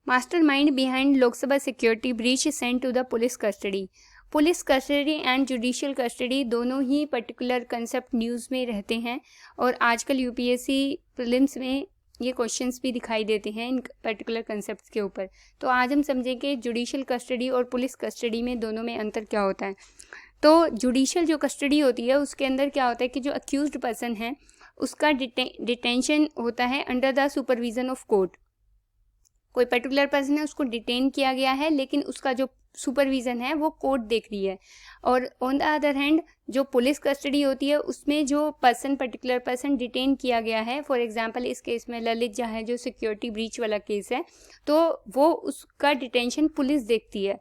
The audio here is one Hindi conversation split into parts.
Mastermind behind Lok Sabha security breach sent to the police custody. Police custody and judicial custody दोनों ही पर्टिकुलर कंसेप्ट न्यूज़ में रहते हैं और आजकल यूपीएससी प्रीलिम्स में ये क्वेश्चंस भी दिखाई देते हैं इन पर्टिकुलर कंसेप्ट्स के ऊपर। तो आज हम समझेंगे जुडिशियल कस्टडी और पुलिस कस्टडी में दोनों में अंतर क्या होता है। तो जुडिशियल जो कस्टडी होती है उसके अंदर क्या होता है कि जो अक्यूज्ड पर्सन है उसका डिटेंशन होता है under the supervision of court. कोई पर्टिकुलर पर्सन है उसको डिटेन किया गया है लेकिन उसका जो सुपरविजन है वो कोर्ट देख रही है। और ऑन द अदर हैंड जो पुलिस कस्टडी होती है उसमें जो पर्टिकुलर पर्सन डिटेन किया गया है, फॉर एग्जांपल इस केस में ललित झा है जो सिक्योरिटी ब्रीच वाला केस है, तो वो उसका डिटेंशन पुलिस देखती है।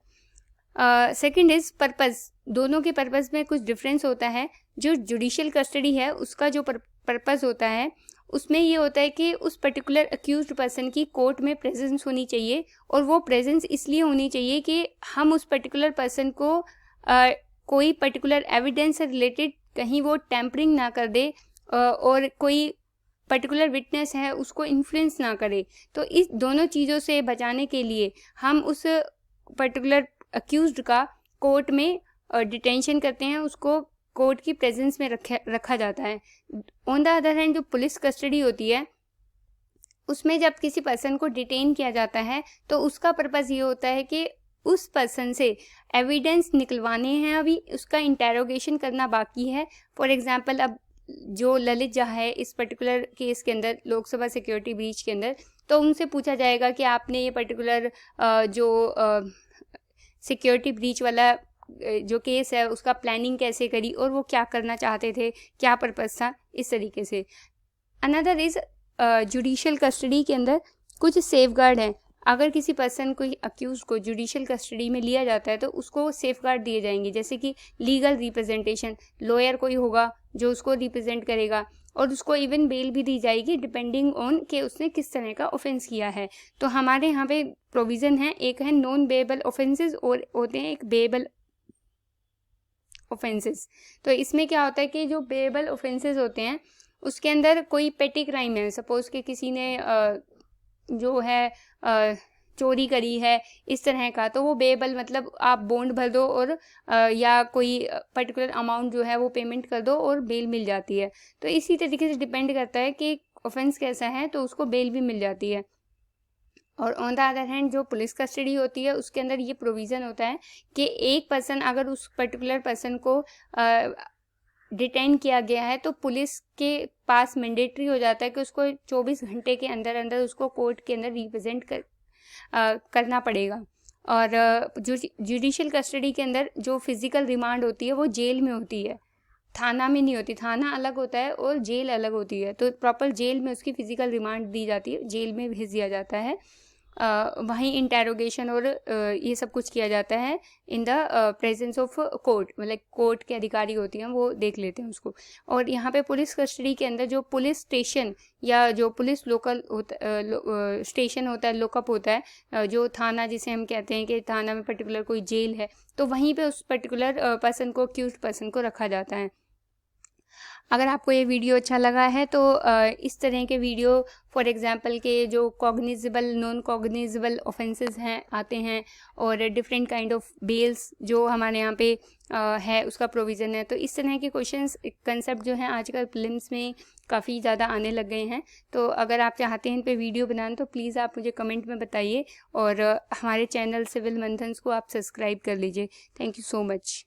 Second is purpose. दोनों के पर्पस में कुछ डिफरेंस होता है। जो जुडिशियल कस्टडी है उसका जो पर्पस होता है उसमें ये होता है कि उस पर्टिकुलर अक्यूज्ड पर्सन की कोर्ट में प्रेजेंस होनी चाहिए और वो प्रेजेंस इसलिए होनी चाहिए कि हम उस पर्टिकुलर पर्सन को कोई पर्टिकुलर एविडेंस से रिलेटेड कहीं वो टैम्परिंग ना कर दे और कोई पर्टिकुलर विटनेस है उसको इन्फ्लुएंस ना करे। तो इस दोनों चीज़ों से बचाने के लिए हम उस पर्टिकुलर अक्यूज्ड का कोर्ट में डिटेंशन करते हैं, उसको कोर्ट की प्रेजेंस में रखा जाता है। ऑन द अदर हैंड जो पुलिस कस्टडी होती है उसमें जब किसी पर्सन को डिटेन किया जाता है तो उसका पर्पस ये होता है कि उस पर्सन से एविडेंस निकलवाने हैं, अभी उसका इंटेरोगेशन करना बाकी है। फॉर एग्जांपल अब जो ललित झा है इस पर्टिकुलर केस के अंदर लोकसभा सिक्योरिटी ब्रीच के अंदर, तो उनसे पूछा जाएगा कि आपने ये पर्टिकुलर जो सिक्योरिटी ब्रीच वाला जो केस है उसका प्लानिंग कैसे करी और वो क्या करना चाहते थे, क्या पर्पस था, इस तरीके से। अनदर इज जुडिशियल कस्टडी के अंदर कुछ सेफगार्ड हैं। अगर किसी पर्सन को अक्यूज को जुडिशियल कस्टडी में लिया जाता है तो उसको सेफगार्ड दिए जाएंगे, जैसे कि लीगल रिप्रेजेंटेशन, लॉयर कोई होगा जो उसको रिप्रेजेंट करेगा और उसको इवन बेल भी दी जाएगी डिपेंडिंग ऑन कि उसने किस तरह का ऑफेंस किया है। तो हमारे यहाँ पे प्रोविज़न है, एक है नॉन बेएबल ऑफेंसेस और होते हैं एक बेएबल ऑफेंसेस। तो इसमें क्या होता है कि जो बेएबल ऑफेंसेस होते हैं उसके अंदर कोई पेटी क्राइम है, सपोज कि किसी ने जो है चोरी करी है इस तरह का, तो वो बेएबल मतलब आप बॉन्ड भर दो और या कोई पर्टिकुलर अमाउंट जो है वो पेमेंट कर दो और बेल मिल जाती है। तो इसी तरीके से डिपेंड करता है कि ऑफेंस कैसा है तो उसको बेल भी मिल जाती है। और ऑन द अदर हैंड जो पुलिस कस्टडी होती है उसके अंदर ये प्रोविज़न होता है कि एक पर्सन अगर उस पर्टिकुलर पर्सन को डिटेन किया गया है तो पुलिस के पास मैंडेटरी हो जाता है कि उसको 24 घंटे के अंदर अंदर उसको कोर्ट के अंदर रिप्रेजेंट करना पड़ेगा। और जो जुडिशियल कस्टडी के अंदर जो फिज़िकल रिमांड होती है वो जेल में होती है, थाना में नहीं होती। थाना अलग होता है और जेल अलग होती है। तो प्रॉपर जेल में उसकी फ़िज़िकल रिमांड दी जाती है, जेल में भेज दिया जाता है। वहीं इंटेरोगेशन और ये सब कुछ किया जाता है in the presence of court, मतलब कोर्ट के अधिकारी होती हैं वो देख लेते हैं उसको। और यहाँ पे पुलिस कस्टडी के अंदर जो पुलिस स्टेशन या जो पुलिस लोकल होता स्टेशन होता है, लोकअप होता है, जो थाना जिसे हम कहते हैं कि थाना में पर्टिकुलर कोई जेल है, तो वहीं पे उस पर्टिकुलर पर्सन को, अक्यूज्ड पर्सन को रखा जाता है। अगर आपको ये वीडियो अच्छा लगा है तो इस तरह के वीडियो फॉर एग्जांपल के जो कॉग्निजेबल, नॉन कॉग्निजेबल ऑफेंसेस हैं आते हैं और डिफरेंट काइंड ऑफ बेल्स जो हमारे यहाँ पे है उसका प्रोविज़न है। तो इस तरह के क्वेश्चंस कंसेप्ट जो हैं आजकल प्रीलिम्स में काफ़ी ज़्यादा आने लग गए हैं। तो अगर आप चाहते हैं इन पे वीडियो बनाना तो प्लीज़ आप मुझे कमेंट में बताइए और हमारे चैनल सिविल मंथन्स को आप सब्सक्राइब कर लीजिए। Thank you so much.